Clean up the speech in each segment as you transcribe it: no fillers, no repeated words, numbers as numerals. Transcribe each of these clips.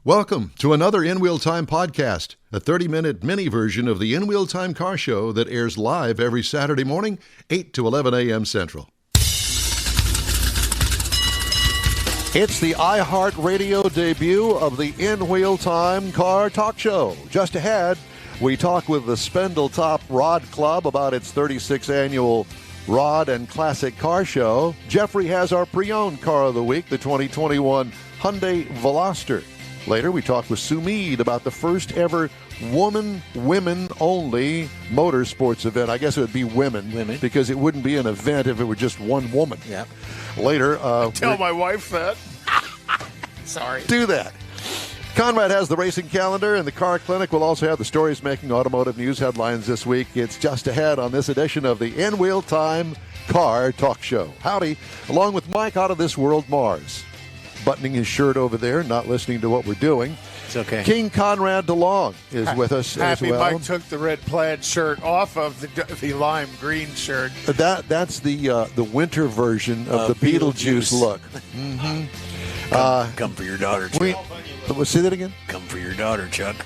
Welcome to another In Wheel Time podcast, a 30-minute mini version of the In Wheel Time car show that airs live every Saturday morning, 8 to 11 a.m. Central. It's the iHeartRadio debut of the In Wheel Time car talk show. Just ahead, we talk with the Spindletop Rod Club about its 36th annual Rod and Classic Car Show. Jeffrey has our pre-owned car of the week, the 2021 Hyundai Veloster. Later, we talk with Sue Mead about the first ever women-only motorsports event. I guess it would be women, because it wouldn't be an event if it were just one woman. Yeah. Later, tell my wife that. Sorry. Do that. Conrad has the racing calendar, and the car clinic will also have the stories making automotive news headlines this week. It's just ahead on this edition of the In Wheel Time Car Talk Show. Howdy, along with Mike out of this world, Mars. Buttoning his shirt over there, not listening to what we're doing. It's okay. King Conrad DeLong is with us as well. Happy Mike took the red plaid shirt off of the lime green shirt. That's the winter version of the Beetlejuice look. Mm-hmm. Come for your daughter, Chuck. Say that again? Come for your daughter, Chuck.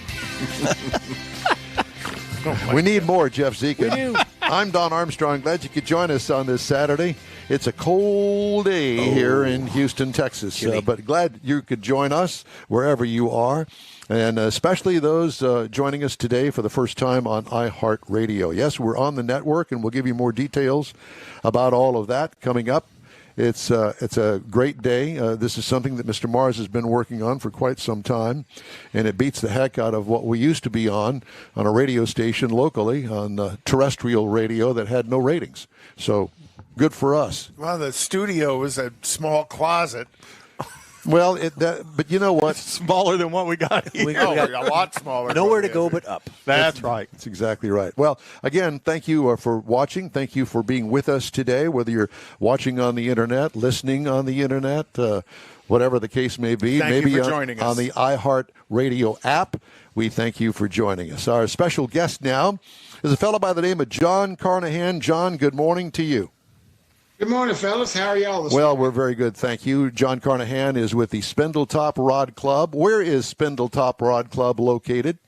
We need more, Jeff Dziekan. We do. I'm Don Armstrong. Glad you could join us on this Saturday. It's a cold day here in Houston, Texas, but glad you could join us wherever you are, and especially those joining us today for the first time on iHeartRadio. Yes, we're on the network, and we'll give you more details about all of that coming up. It's a great day. This is something that Mr. Mars has been working on for quite some time, and it beats the heck out of what we used to be on a radio station locally, on terrestrial radio that had no ratings. So good for us. Well, the studio was a small closet. Well, but you know what? It's smaller than what we got here. We got a lot smaller. Nowhere to go but up. That's right. That's exactly right. Well, again, thank you for watching. Thank you for being with us today, whether you're watching on the Internet, listening on the Internet, whatever the case may be. Thank Maybe you for joining us. On the iHeartRadio app. We thank you for joining us. Our special guest now is a fellow by the name of John Carnahan. John, good morning to you. Good morning, fellas. How are y'all this Well, morning? we're very good, thank you. John Carnahan is with the Spindletop Rod Club. Where is Spindletop Rod Club located?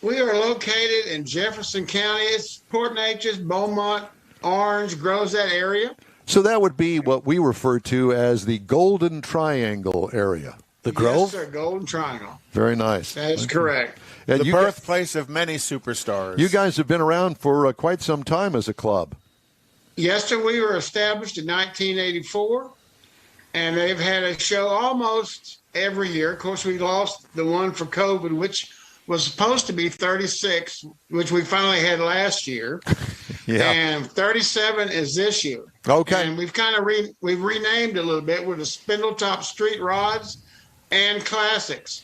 We are located in Jefferson County. It's Port Neches, Beaumont, Orange, Groves, that area. So that would be what we refer to as the Golden Triangle area. The Grove? Yes, sir, Golden Triangle. Very nice. That is correct. And The birthplace of many superstars. You guys have been around for quite some time as a club. Yes, sir. We were established in 1984, and they've had a show almost every year. Of course, we lost the one for COVID, which was supposed to be 36, which we finally had last year. Yeah. And 37 is this year. Okay. And we've kind of we've renamed it a little bit with the Spindletop Street Rods and Classics.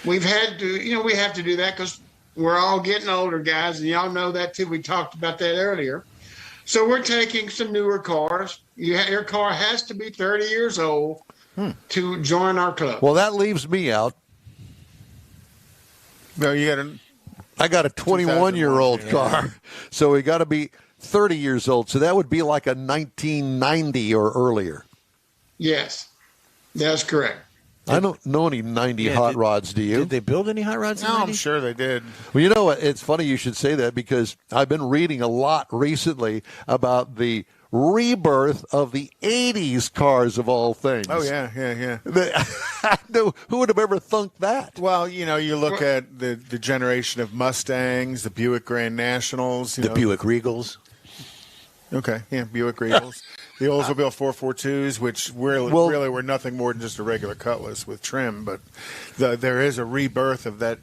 We've had to, we have to do that because we're all getting older, guys, and y'all know that too. We talked about that earlier. So we're taking some newer cars. Your car has to be 30 years old to join our club. Well, that leaves me out. No, I got a 21-year-old car, so we got to be 30 years old. So that would be like a 1990 or earlier. Yes, that's correct. I don't know any 90 hot rods, do you? Did they build any hot rods? No, I'm sure they did. Well, you know what? It's funny you should say that because I've been reading a lot recently about the rebirth of the 80s cars of all things. Oh, yeah. Who would have ever thunk that? Well, you look at the generation of Mustangs, the Buick Grand Nationals. The Buick Regals. Okay, yeah, Buick Regals. The Oldsmobile 442s, which really were nothing more than just a regular Cutlass with trim, but there is a rebirth of that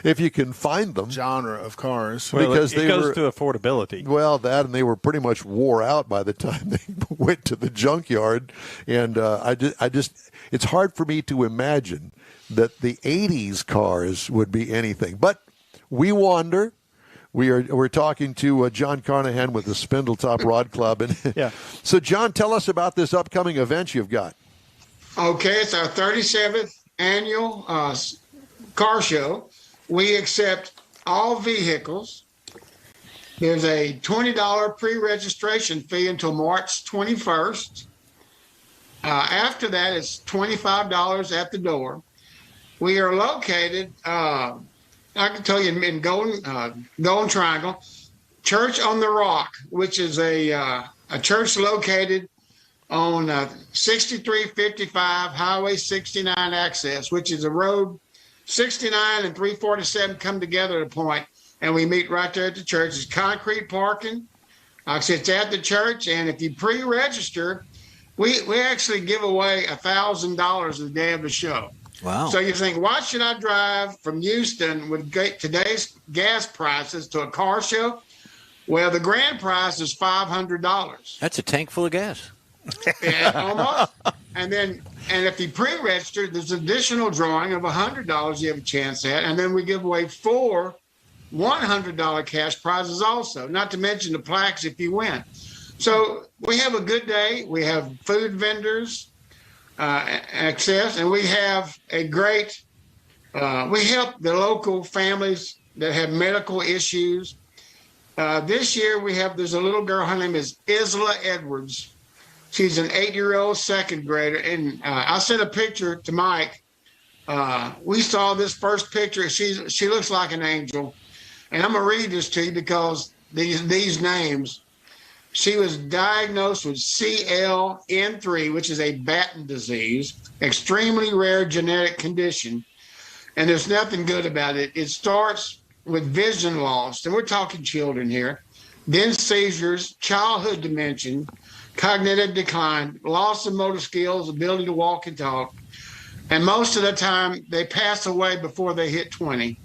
if you can find them genre of cars. Well, because it goes to affordability. Well, that and they were pretty much wore out by the time they went to the junkyard, and I just it's hard for me to imagine that the 80s cars would be anything. But we wander. We're talking to John Carnahan with the Spindletop Rod Club. And yeah. So, John, tell us about this upcoming event you've got. Okay, it's our 37th annual car show. We accept all vehicles. There's a $20 pre-registration fee until March 21st. After that, it's $25 at the door. we are located. I can tell you in Golden Triangle, Church on the Rock, which is a church located on 6355 Highway 69 access, which is a road 69 and 347 come together at a point, and we meet right there at the church. It's concrete parking. It's at the church, and if you pre-register, we actually give away $1,000 the day of the show. Wow. So you think, why should I drive from Houston with today's gas prices to a car show? Well, the grand prize is $500. That's a tank full of gas. Yeah, almost. And if you pre-register, there's an additional drawing of $100 you have a chance at. And then we give away 4 $100 cash prizes also, not to mention the plaques if you win. So we have a good day. We have food vendors, access, and we have a great, we help the local families that have medical issues. This year there's a little girl, her name is Isla Edwards. She's an 8-year-old second grader. And I sent a picture to Mike. We saw this first picture. She looks like an angel. And I'm going to read this to you because these names. She was diagnosed with CLN3, which is a Batten disease, extremely rare genetic condition. And there's nothing good about it. It starts with vision loss, and we're talking children here, then seizures, childhood dementia, cognitive decline, loss of motor skills, ability to walk and talk. And most of the time, they pass away before they hit 20.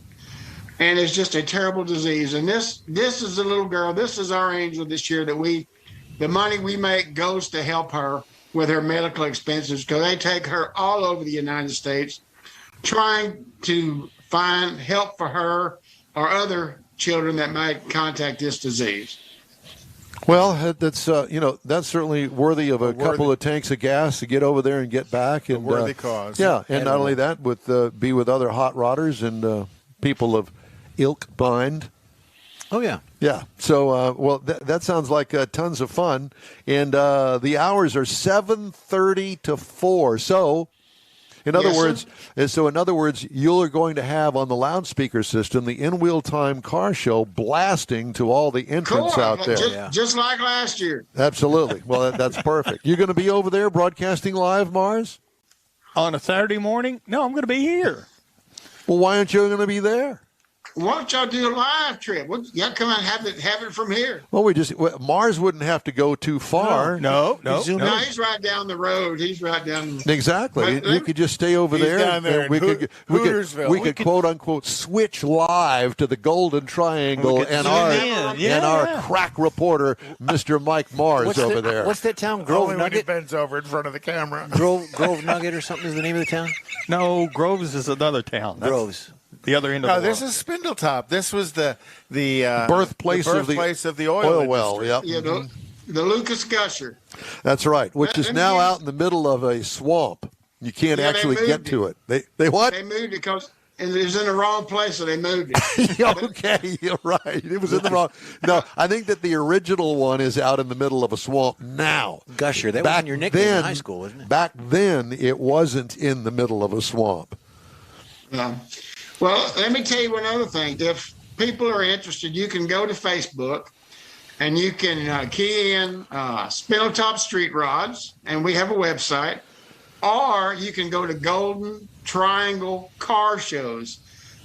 And it's just a terrible disease. And this is a little girl. This is our angel this year that the money we make goes to help her with her medical expenses because they take her all over the United States trying to find help for her or other children that might contact this disease. Well, that's that's certainly worthy of a couple of tanks of gas to get over there and get back. And worthy cause. Yeah, and not only that, be with other hot rodders and people of ilk mind. Oh, yeah. Yeah. So, that sounds like tons of fun. And the hours are 7:30 to 4. So, in other words, you're going to have on the loudspeaker system the In Wheel Time Car Show blasting to all the entrants out there. Just like last year. Absolutely. Well, that's perfect. You're going to be over there broadcasting live, Mars? On a Saturday morning? No, I'm going to be here. Well, why aren't you going to be there? Why don't y'all do a live trip? Y'all come and have it from here. Well, Mars wouldn't have to go too far. No. He's right down the road. He's right down. Exactly. You could just stay over there. Down there and we could quote unquote switch live to the Golden Triangle and our crack reporter, Mr. Mike Mars over there. What's that town? Grove Only Nugget? when he bends over in front of the camera. Grove Nugget or something is the name of the town? No, Groves is another town. That's Groves. the other end of the world. This is Spindletop. This was the birthplace of the oil well. Yep. Yeah, the Lucas Gusher. That's right, which is now out in the middle of a swamp. You can't actually get to it. They what? They moved it because it was in the wrong place, so they moved it. Okay, you're right. It was in the wrong. No, I think that the original one is out in the middle of a swamp now. Gusher, that was your nickname in high school, wasn't it? Back then, it wasn't in the middle of a swamp. Well, let me tell you one other thing. If people are interested, you can go to Facebook and you can key in Spindletop Street Rods, and we have a website. Or you can go to Golden Triangle Car Shows,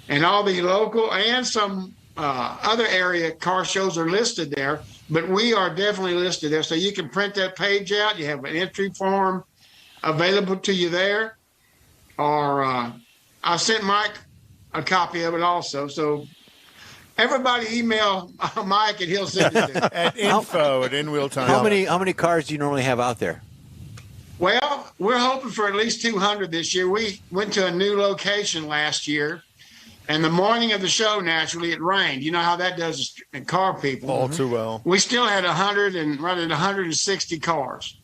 and all the local and some other area car shows are listed there, but we are definitely listed there. So you can print that page out. You have an entry form available to you there. Or I sent Mike a copy of it also. So everybody email Mike and he'll send it to you. At info at In Wheel Time. How many cars do you normally have out there? Well, we're hoping for at least 200 this year. We went to a new location last year, and the morning of the show, naturally, it rained. You know how that does car people. All too well. We still had 160 cars,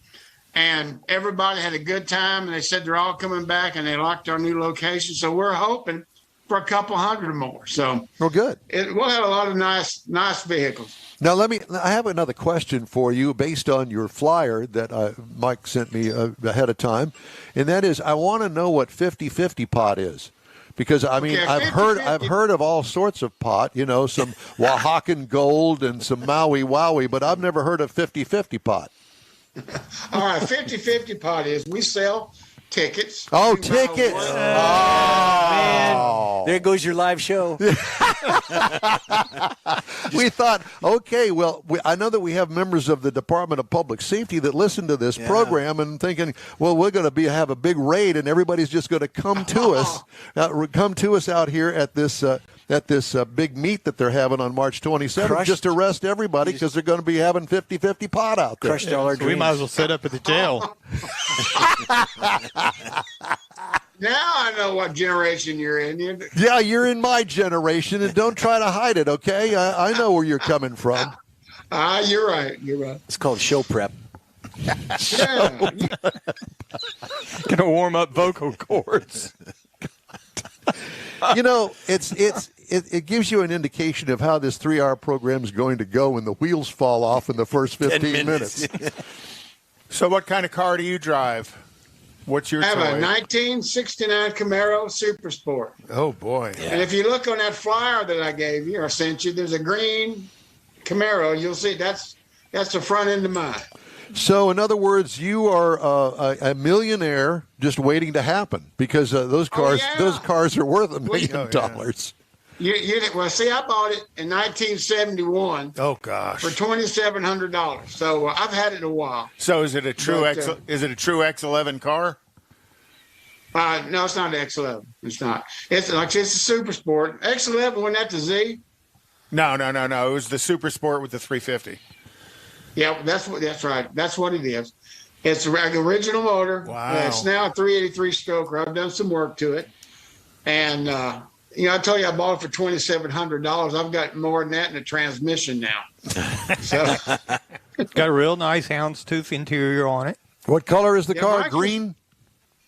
and everybody had a good time, and they said they're all coming back, and they liked our new location. So we're hoping for a couple hundred more. So good. We'll have a lot of nice vehicles. Now, I have another question for you based on your flyer that Mike sent me ahead of time, and that is I want to know what 50-50 pot is. Because I mean, Okay, I've heard of all sorts of pot, you know, some Oaxacan gold and some Maui Wowie, but I've never heard of 50-50 pot. All right, 50-50 pot is we sell tickets. Oh, You buy tickets! one- Man, there goes your live show. We thought, okay, well, I know that we have members of the Department of Public Safety that listen to this program and thinking, well, we're going to have a big raid and everybody's just going to come to us out here at this big meet that they're having on March 27th, just arrest everybody because they're going to be having 50-50 pot out there. Crushed all our So we might as well set up at the jail. Now I know what generation you're in. Yeah, you're in my generation, and don't try to hide it, okay? I know where you're coming from. You're right. You're right. It's called show prep. Yeah. Gonna warm up vocal cords. You know, it gives you an indication of how this 3-hour program is going to go when the wheels fall off in the first 15 minutes. So what kind of car do you drive? What's your I have toy? a 1969 Camaro Super Sport. Oh, boy. And if you look on that flyer that I gave you or sent you, there's a green Camaro. You'll see that's the front end of mine. So, in other words, you are a millionaire just waiting to happen because those cars are worth $1 million. Well, see, I bought it in 1971. Oh, gosh. For $2,700. So I've had it a while. So is it a true X11 car? No, it's not an X11. It's not. It's a Super Sport. X11 wasn't that the Z? No. It was the Super Sport with the 350. Yeah, that's right. That's what it is. It's the original motor. Wow. It's now a 383 stroker. I've done some work to it, and I told you I bought it for $2,700. I've got more than that in the transmission now. So It's got a real nice houndstooth interior on it. What color is the car? Green?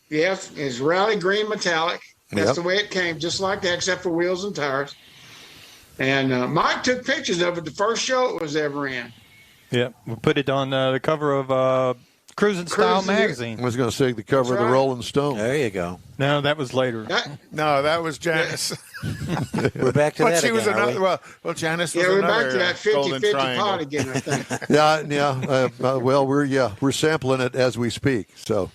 Yes, it's rally green metallic. That's the way it came, just like that, except for wheels and tires. And Mike took pictures of it the first show it was ever in. Yeah, we put it on the cover of Cruising Style magazine. I was going to say the cover of the Rolling Stone. There you go. No, that was later. That was Janice. We're back to But that she again, was are we? another. Well, Janice was Yeah, we're another back to that golden 50-50 triangle. pot again, I think. Yeah. Well, we're sampling it as we speak. So,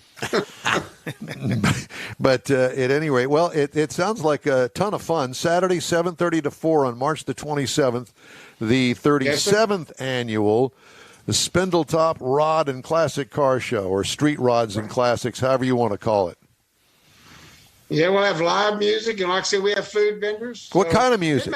but at any rate, well, it sounds like a ton of fun. Saturday, 7:30 to 4 on March the 27th, the 37th annual Spindletop Rod and Classic Car Show, or Street Rods and Classics, however you want to call it. Yeah, we'll have live music, and like I said, we have food vendors. What kind of music?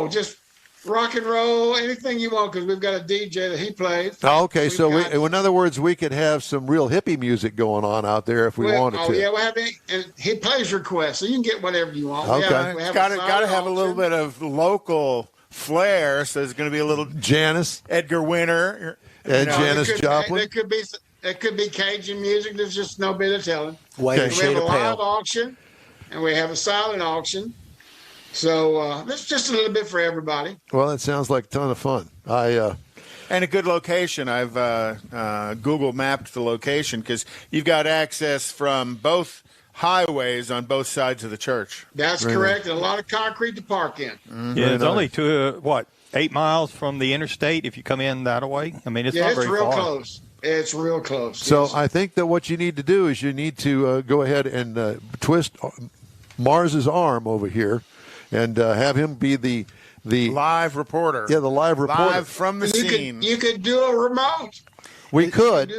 Just rock and roll, anything you want, because we've got a DJ that he plays. Oh, okay, so in other words, we could have some real hippie music going on out there if we wanted to. Oh, yeah, we'll have and he plays requests, so you can get whatever you want. Okay. It's got to have a little bit of local flair, so there's going to be a little Janice, Edgar Winter, and Janis Joplin. It could be Cajun music. There's just no bit of telling. White We shade have a of live pale. auction, and we have a silent auction. So that's just a little bit for everybody. Well, it sounds like a ton of fun. And a good location. I've Google mapped the location because you've got access from both highways on both sides of the church. That's correct. And a lot of concrete to park in. Yeah, it's only 8 miles from the interstate if you come in that way. I mean, it's not very real far. close. It's real close. So yes. I think that what you need to do is you need to go ahead and twist Mars's arm over here and have him be the live reporter. Yeah, the live reporter. Live from the scene. You could do a remote. We could.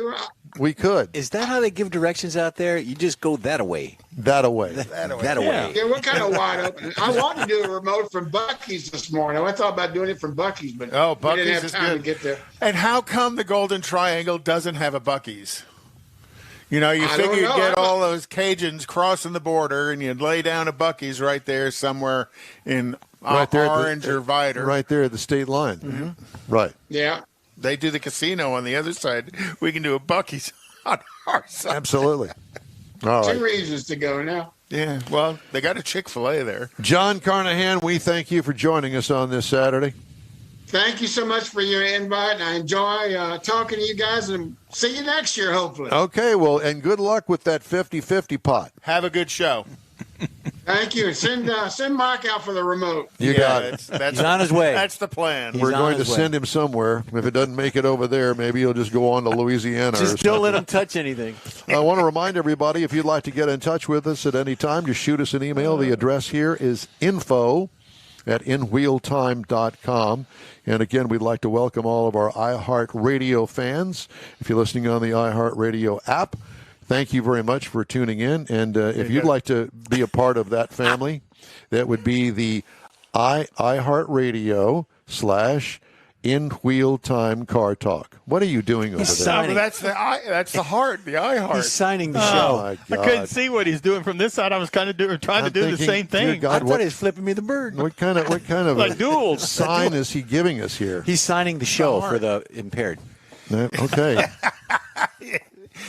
Is that how they give directions out there? You just go that away. That away. That away. Yeah, we're kind of wide open. I wanted to do a remote from Buc-ee's this morning. I thought about doing it from Buc-ee's, but we didn't have is time good. to get there. And how come the Golden Triangle doesn't have a Buc-ee's? You I figure don't you'd know. get all those Cajuns crossing the border and you'd lay down a Buc-ee's right there somewhere in Orange or Vidor. Right there at the state line. Mm-hmm. Right. Yeah. They do the casino on the other side. We can do a Buc-ee's on our side. Absolutely. All right. 2 reasons to go now. Yeah, well, they got a Chick-fil-A there. John Carnahan, we thank you for joining us on this Saturday. Thank you so much for your invite. I enjoy talking to you guys, and see you next year, hopefully. Okay, well, and good luck with that 50-50 pot. Have a good show. Thank you. And send Mike out for the remote. You got it. That's He's on his way. That's the plan. We're on going to his way. send him somewhere. If it doesn't make it over there, maybe he'll just go on to Louisiana. Just or don't something. let him touch anything. I want to remind everybody, if you'd like to get in touch with us at any time, just shoot us an email. The address here is info@inwheeltime.com. And again, we'd like to welcome all of our iHeartRadio fans. If you're listening on the iHeartRadio app, thank you very much for tuning in. And if you'd like to be a part of that family, that would be the iHeartRadio / In Wheel Time Car Talk. What are you doing over there? No, that's the heart, the eye heart. He's signing the Oh, show. my I God. couldn't see what he's doing from this side. I was kind of trying to do the same Dear thing. God, I thought he was flipping me the bird. what kind of Like duels. sign is he giving us here? He's signing the show for the impaired. Okay.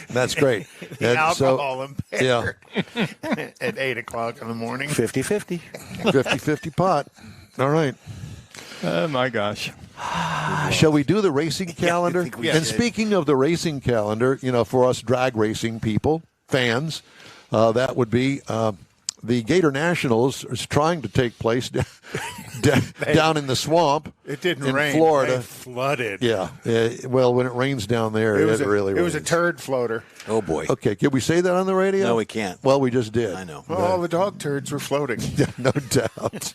That's great. The And alcohol impaired. Yeah, At 8 o'clock in the morning. 50-50. 50-50 pot. All right. Oh, my gosh. Shall we do the racing calendar? think we And should. speaking of the racing calendar, for us drag racing people, fans, that would be the Gator Nationals is trying to take place down in the swamp. It didn't in rain. Florida. They flooded. Yeah. Well, when it rains down there, it really It was a rains. turd floater. Oh, boy. Okay, can we say that on the radio? No, we can't. Well, we just did. I know. Well, all the dog turds were floating. No doubt.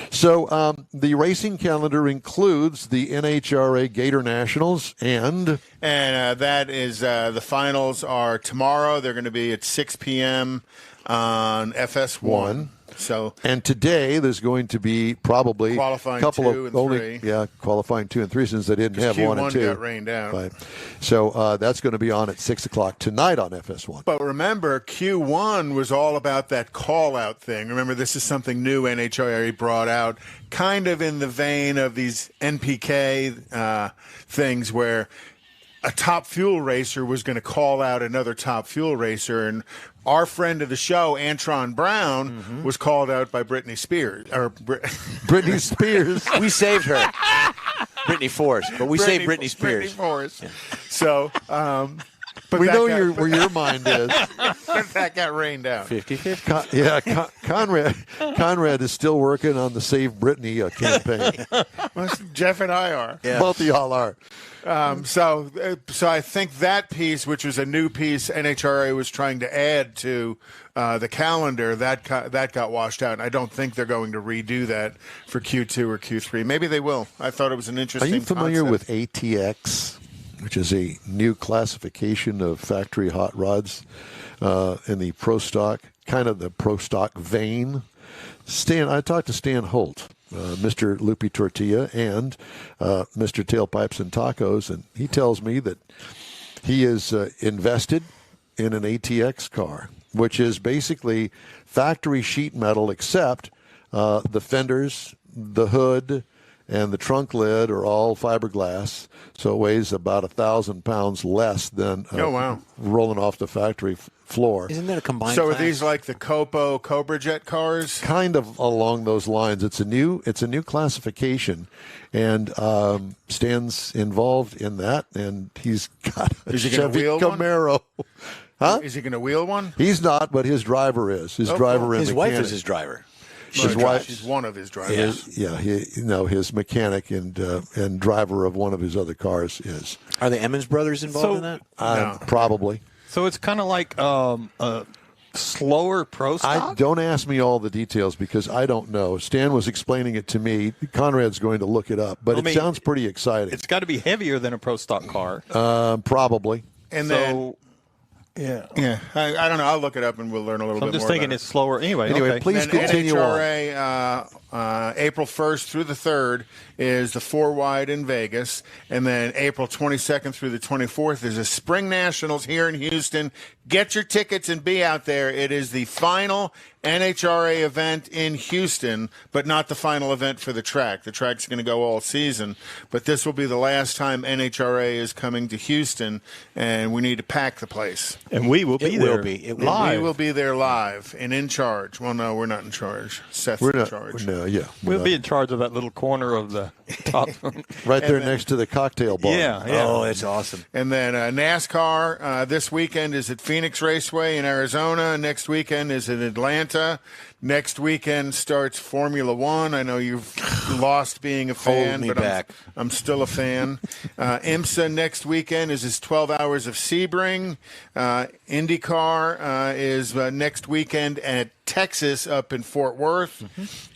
So the racing calendar includes the NHRA Gator Nationals and That is the finals are tomorrow. They're going to be at 6 p.m. on FS1. So today there's going to be probably Qualifying a couple 2 of and only 3. qualifying 2 and 3 since they didn't have 1 and Q1 2. got rained out. Right. So that's going to be on at 6 o'clock tonight on FS1. But remember, Q1 was all about that call-out thing. Remember, this is something new NHRA brought out, kind of in the vein of these NPK things where a top fuel racer was going to call out another top fuel racer. And our friend of the show, Antron Brown, was called out by Britney Spears. Britney Spears. We saved her. Britney Force. But we saved Britney Spears. Britney Force. So, but We that know got- where your mind is. but that got rained out. 50-50. Conrad is still working on the Save Britney campaign. Well, Jeff and I are. Yeah. Both of y'all are. So I think that piece, which was a new piece NHRA was trying to add to the calendar, that got washed out. And I don't think they're going to redo that for Q2 or Q3. Maybe they will. I thought it was an Are interesting you familiar concept. with ATX, which is a new classification of factory hot rods in the pro stock, kind of the pro stock vein? I talked to Stan Holt, Mr. Loopy Tortilla, and Mr. Tailpipes and Tacos, and he tells me that he is invested in an ATX car, which is basically factory sheet metal, except the fenders, the hood, and the trunk lid are all fiberglass, so it weighs about 1,000 pounds less than Oh, wow. rolling off the factory floor. Isn't that a combined So are class? these like the Cobra Jet cars? Kind of along those lines. It's a new classification, and Stan's involved in that, and he's got a Is he gonna Chevy wheel one? Camaro. Huh? Is he going to wheel one? He's not, but his driver is. His driver and His wife mechanic. is his driver. His wife. She's one of his drivers. His mechanic and driver of one of his other cars is Are the Emmons brothers involved in that? No. probably. So it's kind of like a slower pro stock? Don't ask me all the details because I don't know. Stan was explaining it to me. Conrad's going to look it up, but I it mean, sounds pretty exciting. It's got to be heavier than a pro stock car. Probably. And then, yeah. yeah, I don't know. I'll look it up and we'll learn a little I'm bit just more thinking about it's slower. Anyway, Anyway, okay. please Then continue on. NHRA, April 1st through the 3rd is the 4-wide in Vegas. And then April 22nd through the 24th is the Spring Nationals here in Houston. Get your tickets and be out there. It is the final NHRA event in Houston, but not the final event for the track. The track's going to go all season, but this will be the last time NHRA is coming to Houston, and we need to pack the place. And we will be It there will be. It will live. We will be there live and in charge. Well, no, we're not in charge. Seth's We're in not. charge. No, yeah. We'll be in charge of that little corner of the top. right there and then- next to the cocktail bar. yeah. Oh, it's awesome. And then NASCAR this weekend is at Phoenix Raceway in Arizona. Next weekend is in Atlanta. IMSA. Next weekend starts Formula One. I know you've lost being a fan, me but back. I'm still a fan. IMSA next weekend is 12 hours of Sebring. IndyCar is next weekend at Texas up in Fort Worth.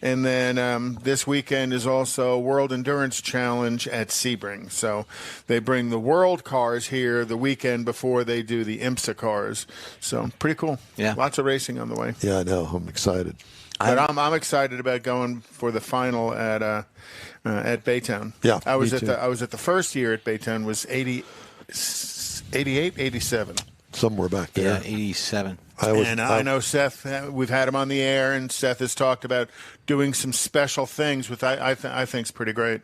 And then this weekend is also World Endurance Challenge at Sebring. So they bring the world cars here the weekend before they do the IMSA cars. So pretty cool. Yeah. Lots of racing on the way. Yeah, I know. I'm excited. But I'm excited about going for the final at Baytown. Yeah, I was me at too. I was at the first year at Baytown was 88, 87. Somewhere back there. Yeah, 87. I know Seth. We've had him on the air, and Seth has talked about doing some special things, which I think is pretty great.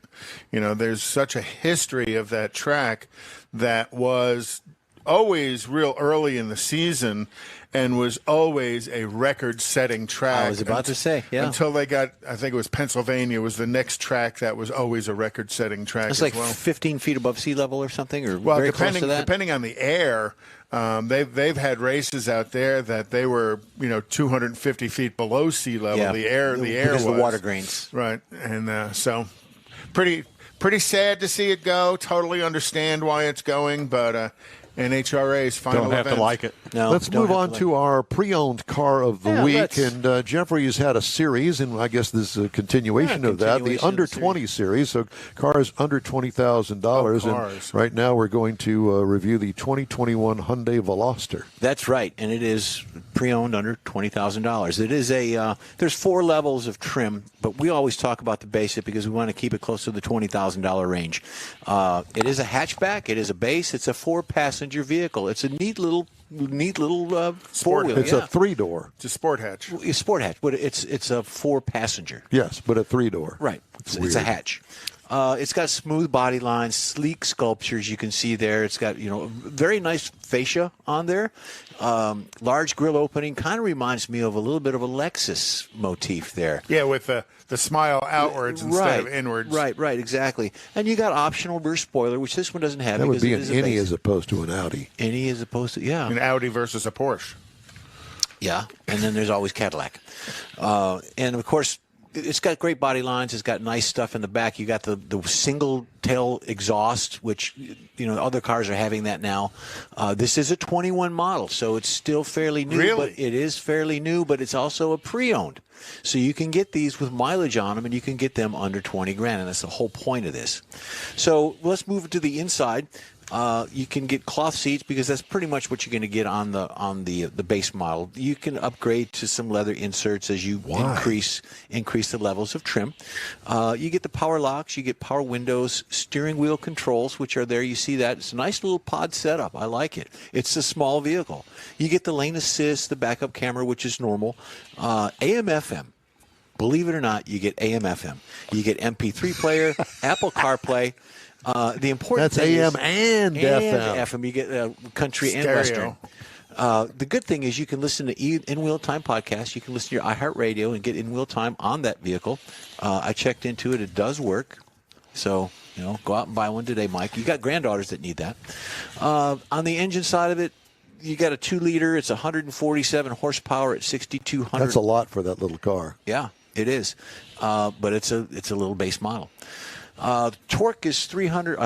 You know, there's such a history of that track that was always real early in the season and was always a record-setting track. I was about to say, yeah. Until they got, I think it was Pennsylvania, was the next track that was always a record-setting track It's as like well. 15 feet above sea level or something, or Well, very close to that. depending on the air, they've had races out there that they were 250 feet below sea level. Yeah. The air Because was the water grains. right, and so pretty sad to see it go. Totally understand why it's going, but NHRA's final Don't have event. to like it. No, Let's don't move have on to to our pre-owned car of the Yeah, week. let's- And Jeffrey's had a series, and I guess this is a continuation Yeah, of that, the continuation under of the 20 series. So cars under $20,000. Oh, and cars. right now we're going to review the 2021 Hyundai Veloster. That's right, and it is pre-owned under $20,000. It is there's 4 levels of trim, but we always talk about the basic because we want to keep it close to the $20,000 range. It is a hatchback. It is a base. It's a 4-passenger vehicle. It's a neat little four-wheel. It's a 3-door. It's a sport hatch. It's sport hatch, but it's a 4-passenger. Yes, but a 3-door. Right. It's It's a weird. hatch. It's got smooth body lines, sleek sculptures you can see there. It's got, very nice fascia on there. Large grill opening. Kind of reminds me of a little bit of a Lexus motif there. Yeah, with the smile outwards instead of inwards. Right, exactly. And you got optional rear spoiler, which this one doesn't have. That would because be it an is a Innie base. as opposed to an Audi. Innie as opposed to, yeah. An Audi versus a Porsche. Yeah, and then there's always Cadillac. And, of course, it's got great body lines. It's got nice stuff in the back. You got the single tail exhaust, which, other cars are having that now. This is a 21 model, so it's still fairly new. Really? But it is fairly new, but it's also a pre-owned. So you can get these with mileage on them, and you can get them under 20 grand, and that's the whole point of this. So let's move to the inside. You can get cloth seats because that's pretty much what you're going to get on the base model. You can upgrade to some leather inserts as you increase the levels of trim. You get the power locks, you get power windows, steering wheel controls, which are there. You see that. It's a nice little pod setup. I like it. It's a small vehicle. You get the lane assist, the backup camera, which is normal. AM/FM. Believe it or not, you get AM/FM. You get MP3 player, Apple CarPlay. The important That's thing AM is, and FM. FM. You get country and Stereo. western. The good thing is you can listen to In-Wheel Time podcast. You can listen to your iHeartRadio and get In-Wheel Time on that vehicle. I checked into it. It does work. So, go out and buy one today, Mike. You got granddaughters that need that. On the engine side of it, you got a 2-liter. It's 147 horsepower at 6,200. That's a lot for that little car. Yeah, it is. But it's a little base model. Torque is 300.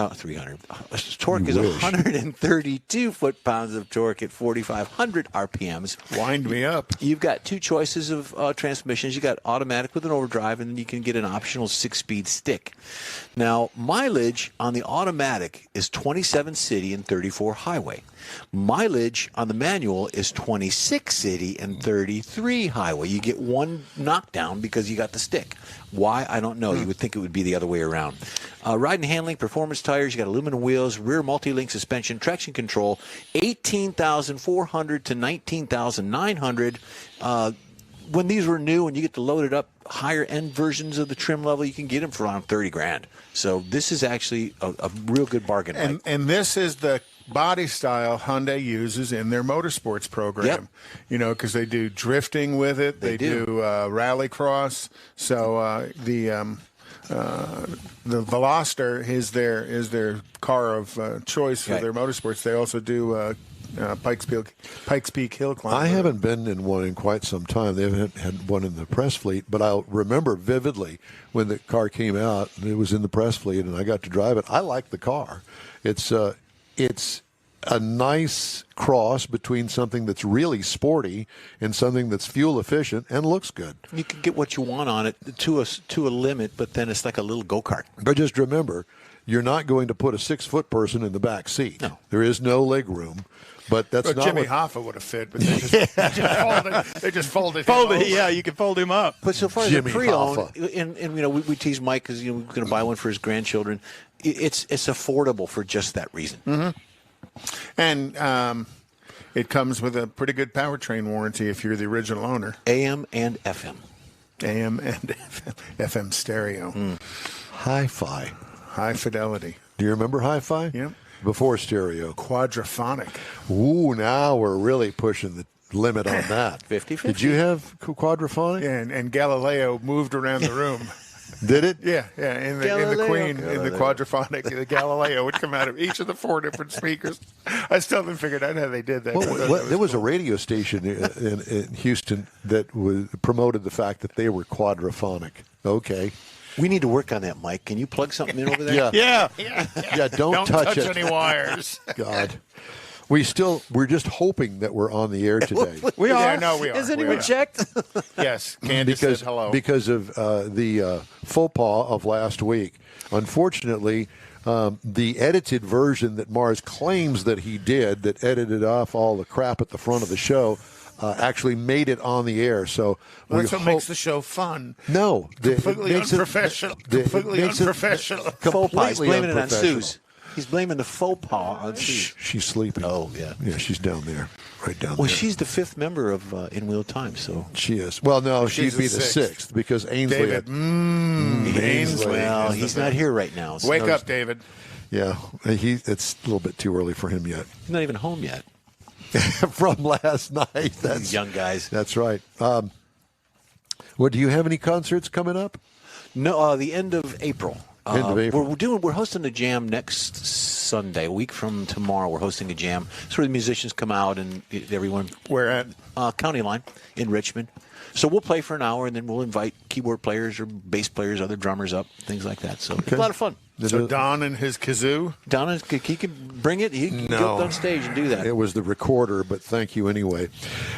Torque is 132 foot-pounds of torque at 4,500 RPMs. Wind me up. You've got 2 choices of transmissions. You got automatic with an overdrive, and then you can get an optional 6-speed stick. Now, mileage on the automatic is 27 city and 34 highway. Mileage on the manual is 26 city and 33 highway. You get 1 knockdown because you got the stick. Why? I don't know. You would think it would be the other way around. Ride and handling, performance tires, you got aluminum wheels, rear multi-link suspension, traction control, 18,400 to 19,900. When these were new and you get to load it up, higher end versions of the trim level, you can get them for around 30 grand. So this is actually a real good bargain. Mike. And this is the body style Hyundai uses in their motorsports program. Yep. Because they do drifting with it. They do rallycross. So the Veloster is their car of choice for Right. their motorsports. They also do Pikes Peak Hill Climber. I haven't been in one in quite some time. They haven't had one in the press fleet, but I'll remember vividly when the car came out and it was in the press fleet and I got to drive it. I like the car. It's a nice cross between something that's really sporty and something that's fuel efficient and looks good. You can get what you want on it to a limit, but then it's like a little go-kart. But just remember, you're not going to put a 6-foot person in the back seat. No. There is no leg room. But that's Well, not Jimmy what, Hoffa would have fit, but they just folded him over. Yeah, you can fold him up. But so far as Jimmy the pre-owned, Hoffa. and you know, we tease Mike because we're going to buy one for his grandchildren. It's affordable for just that reason. Mm-hmm. And it comes with a pretty good powertrain warranty if you're the original owner. AM and FM. AM and FM stereo. hi-fi. High fidelity. Do you remember hi-fi? Yep. Before stereo. Quadraphonic. Ooh, now we're really pushing the limit on that. 50-50. Did you have quadraphonic? Yeah, and Galileo moved around the room. Did it? Yeah. In the Galileo. Queen, in the quadraphonic, the Galileo would come out of each of the 4 different speakers. I still haven't figured out how they did that. There was a radio station in Houston that promoted the fact that they were quadraphonic. Okay. We need to work on that, Mike. Can you plug something in over there? Yeah. Yeah. Yeah, don't touch it. any wires. God. We're just hoping that we're on the air today. We are. Yeah, no, we are. Has We anyone are. checked? Yes, Candy said hello. Because of the faux pas of last week. Unfortunately, the edited version that Mars claims that he did, that edited off all the crap at the front of the show, actually made it on the air. So That's what makes the show fun. No. Completely unprofessional. Completely unprofessional. Faux pas. He's Completely blaming it on unprofessional. Suze. He's blaming the faux pas on Suze. She's sleeping. Oh, yeah. Yeah, she's down there. Right down Well, there. she's the 5th member of In Wheel Time, so. She is. Well, no, She's she'd be the the sixth. 6th because Ainsley. David. Ainsley. Well, he's not here right now. So Wake up, David. Yeah, it's a little bit too early for him yet. He's not even home yet. From last night. That's These young guys. That's right. Well, do you have any concerts coming up? No, the end of April. End of April. We're hosting a jam next Sunday, a week from tomorrow. We're hosting a jam. So the musicians come out and everyone. Where at? County Line in Richmond. So we'll play for an hour and then we'll invite keyboard players or bass players, other drummers up, things like that. So it's a lot of fun. So Don and his kazoo? Don, he can bring it. He can get up on stage and do that. It was the recorder, but thank you anyway.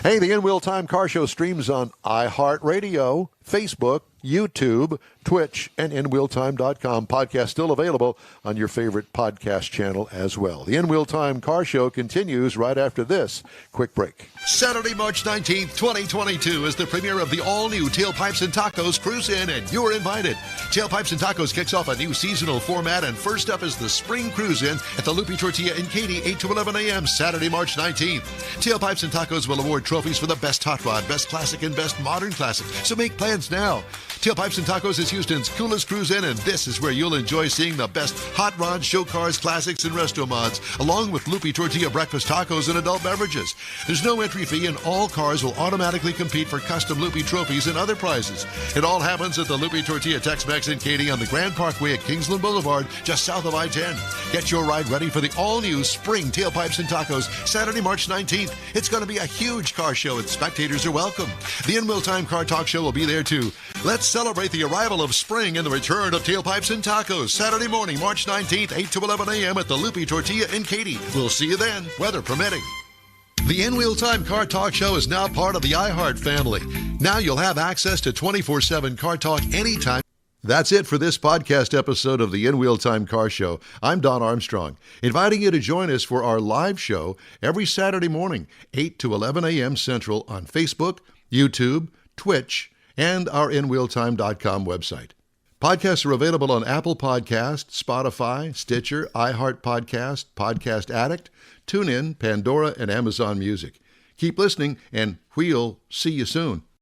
Hey, the In Wheel Time Car Show streams on iHeartRadio, Facebook, YouTube, Twitch, and InWheelTime.com. Podcast still available on your favorite podcast channel as well. The In Wheel Time Car Show continues right after this quick break. Saturday, March 19th, 2022 is the premiere of the all-new Tailpipes and Tacos Cruise In, and you're invited. Tailpipes and Tacos kicks off a new seasonal format, and first up is the Spring Cruise In at the Lupi Tortilla in Katy, 8 to 11 a.m., Saturday, March 19th. Tailpipes and Tacos will award trophies for the best hot rod, best classic, and best modern classic, so make plans now. Tailpipes and Tacos is Houston's coolest cruise in, and this is where you'll enjoy seeing the best hot rods, show cars, classics, and resto mods, along with Lupi Tortilla breakfast tacos and adult beverages. There's no entry fee, and all cars will automatically compete for custom Lupi trophies and other prizes. It all happens at the Lupi Tortilla Tex-Mex in Katy on the Grand Parkway at Kingsland Boulevard, just south of I-10. Get your ride ready for the all-new Spring Tailpipes and Tacos, Saturday, March 19th. It's going to be a huge car show, and spectators are welcome. The In Wheel Time Car Talk Show will be there, too. Let's celebrate the arrival of spring and the return of Tailpipes and Tacos, Saturday morning, March 19th, 8 to 11 a.m. at the Lupi Tortilla in Katy. We'll see you then, weather permitting. The In Wheel Time Car Talk Show is now part of the iHeart family. Now you'll have access to 24/7 Car Talk anytime. That's it for this podcast episode of the In Wheel Time Car Show. I'm Don Armstrong, inviting you to join us for our live show every Saturday morning, 8 to 11 a.m. Central on Facebook, YouTube, Twitch, and our InWheelTime.com website. Podcasts are available on Apple Podcast, Spotify, Stitcher, iHeart Podcast, Podcast Addict, TuneIn, Pandora, and Amazon Music. Keep listening, and we'll see you soon.